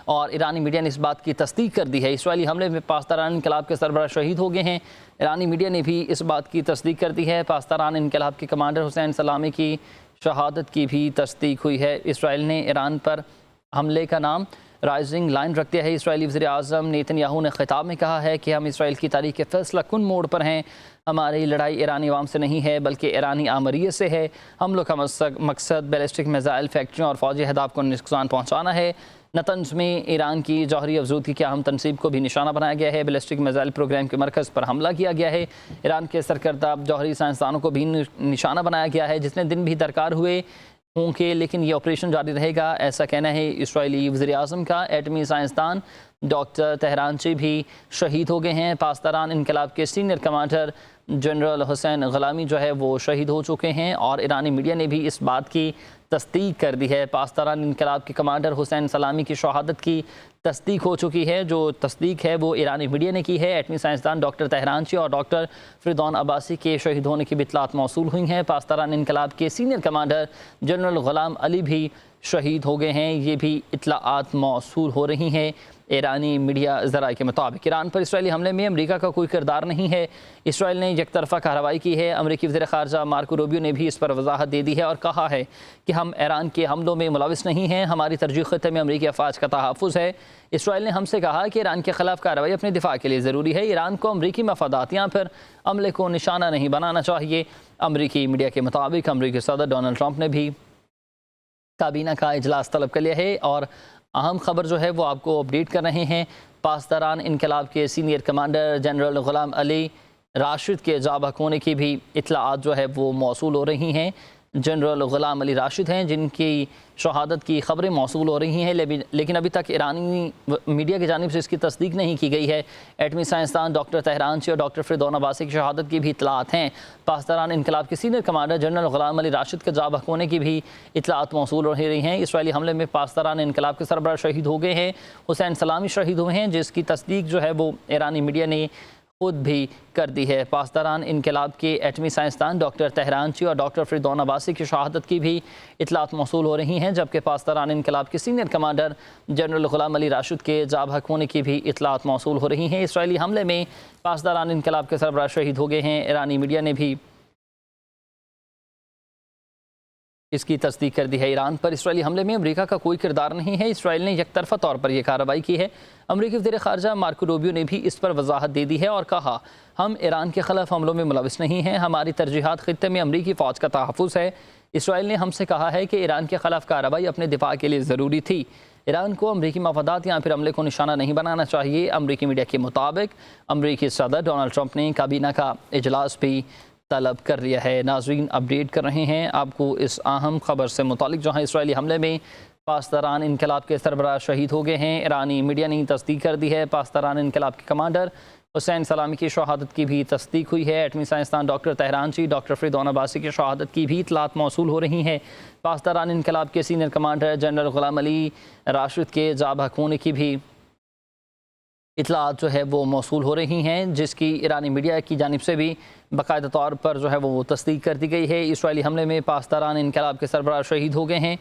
اور ایرانی میڈیا نے اس بات کی تصدیق کر دی ہے۔ اسرائیلی حملے میں پاسداران انقلاب کے سربراہ شہید ہو گئے ہیں۔ ایرانی میڈیا نے بھی اس بات کی تصدیق کر دی ہے۔ پاسداران انقلاب کے کمانڈر حسین سلامی کی شہادت کی بھی تصدیق ہوئی ہے۔ اسرائیل نے ایران پر حملے کا نام رائزنگ لائن رکھ دیا ہے۔ اسرائیلی وزیر اعظم نیتن یاہو نے خطاب میں کہا ہے کہ ہم اسرائیل کی تاریخ کے فیصلہ کن موڑ پر ہیں۔ ہماری لڑائی ایرانی عوام سے نہیں ہے بلکہ ایرانی آمریت سے ہے۔ حملوں کا مقصد بیلسٹک میزائل فیکٹریوں اور فوجی اہداف کو نقصان پہنچانا ہے۔ نتنز میں ایران کی جوہری افزودگی کی اہم تنصیب کو بھی نشانہ بنایا گیا ہے۔ بیلسٹک میزائل پروگرام کے مرکز پر حملہ کیا گیا ہے۔ ایران کے سرکردہ جوہری سائنسدانوں کو بھی نشانہ بنایا گیا ہے۔ جتنے دن بھی درکار ہوئے ہوں کہ لیکن یہ آپریشن جاری رہے گا، ایسا کہنا ہے اسرائیلی وزیر اعظم کا۔ ایٹمی سائنسدان ڈاکٹر تہرانچی بھی شہید ہو گئے ہیں۔ پاسداران انقلاب کے سینئر کمانڈر جنرل حسین غلامی جو ہے وہ شہید ہو چکے ہیں اور ایرانی میڈیا نے بھی اس بات کی تصدیق کر دی ہے۔ پاسداران انقلاب کے کمانڈر حسین سلامی کی شہادت کی تصدیق ہو چکی ہے۔ جو تصدیق ہے وہ ایرانی میڈیا نے کی ہے۔ ایٹمی سائنسدان ڈاکٹر تہرانچی اور ڈاکٹر فریدون عباسی کے شہید ہونے کی بھی اطلاعات موصول ہوئی ہیں۔ پاسداران انقلاب کے سینئر کمانڈر جنرل غلام علی بھی شہید ہو گئے ہیں، یہ بھی اطلاعات موصول ہو رہی ہیں ایرانی میڈیا ذرائع کے مطابق۔ ایران پر اسرائیلی حملے میں امریکہ کا کوئی کردار نہیں ہے۔ اسرائیل نے یک طرفہ کارروائی کی ہے۔ امریکی وزیر خارجہ مارکو روبیو نے بھی اس پر وضاحت دے دی ہے اور کہا ہے کہ ہم ایران کے حملوں میں ملوث نہیں ہیں، ہماری ترجیح خطے میں امریکی افواج کا تحفظ ہے۔ اسرائیل نے ہم سے کہا کہ ایران کے خلاف کارروائی اپنے دفاع کے لیے ضروری ہے۔ ایران کو امریکی مفادات یا پھر عملے کو نشانہ نہیں بنانا چاہیے۔ امریکی میڈیا کے مطابق امریکی صدر ڈونلڈ ٹرمپ نے بھی کابینہ کا اجلاس طلب کر لیا ہے اور اہم خبر جو ہے وہ آپ کو اپڈیٹ کر رہے ہیں۔ پاسداران انقلاب کے سینئر کمانڈر جنرل غلام علی راشد کے جاں بحق ہونے کی بھی اطلاعات جو ہے وہ موصول ہو رہی ہیں۔ جنرل غلام علی راشد ہیں جن کی شہادت کی خبریں موصول ہو رہی ہیں، لیکن ابھی تک ایرانی میڈیا کی جانب سے اس کی تصدیق نہیں کی گئی ہے۔ ایٹمی سائنسدان ڈاکٹر تہرانچی اور ڈاکٹر فریدون عباسی کی شہادت کی بھی اطلاعات ہیں۔ پاسداران انقلاب کے سینئر کمانڈر جنرل غلام علی راشد کے جاں بحق ہونے کی بھی اطلاعات موصول ہو رہی ہیں۔ اسرائیلی حملے میں پاسداران انقلاب کے سربراہ شہید ہو گئے ہیں۔ حسین سلامی شہید ہوئے ہیں جس کی تصدیق جو ہے وہ ایرانی میڈیا نے خود بھی کر دی ہے۔ پاسداران انقلاب کے ایٹمی سائنسدان ڈاکٹر تہرانچی اور ڈاکٹر فریدون عباسی کی شہادت کی بھی اطلاعات موصول ہو رہی ہیں، جبکہ پاسداران انقلاب کے سینئر کمانڈر جنرل غلام علی راشد کے جاں بحق ہونے کی بھی اطلاعات موصول ہو رہی ہیں۔ اسرائیلی حملے میں پاسداران انقلاب کے سربراہ شہید ہو گئے ہیں۔ ایرانی میڈیا نے بھی اس کی تصدیق کر دی ہے۔ ایران پر اسرائیلی حملے میں امریکہ کا کوئی کردار نہیں ہے۔ اسرائیل نے یک طرفہ طور پر یہ کارروائی کی ہے۔ امریکی وزیر خارجہ مارکو روبیو نے بھی اس پر وضاحت دے دی ہے اور کہا ہم ایران کے خلاف حملوں میں ملوث نہیں ہیں، ہماری ترجیحات خطے میں امریکی فوج کا تحفظ ہے۔ اسرائیل نے ہم سے کہا ہے کہ ایران کے خلاف کارروائی اپنے دفاع کے لیے ضروری تھی۔ ایران کو امریکی مفادات یا پھر عملے کو نشانہ نہیں بنانا چاہیے۔ امریکی میڈیا کے مطابق امریکی صدر ڈونلڈ ٹرمپ نے کابینہ کا اجلاس بھی طلب کر لیا ہے۔ ناظرین اپڈیٹ کر رہے ہیں آپ کو اس اہم خبر سے متعلق جہاں اسرائیلی حملے میں پاسداران انقلاب کے سربراہ شہید ہو گئے ہیں۔ ایرانی میڈیا نے تصدیق کر دی ہے۔ پاسداران انقلاب کے کمانڈر حسین سلامی کی شہادت کی بھی تصدیق ہوئی ہے۔ ایٹمی سائنسدان ڈاکٹر تہرانچی، ڈاکٹر فریدون عباسی کی شہادت کی بھی اطلاعات موصول ہو رہی ہیں۔ پاسداران انقلاب کے سینئر کمانڈر جنرل غلام علی راشد کے جاں بحق ہونے کی بھی اطلاعات جو ہے وہ موصول ہو رہی ہیں، جس کی ایرانی میڈیا کی جانب سے بھی باقاعدہ طور پر جو ہے وہ تصدیق کر دی گئی ہے۔ اسرائیلی حملے میں پاسداران انقلاب کے سربراہ شہید ہو گئے ہیں۔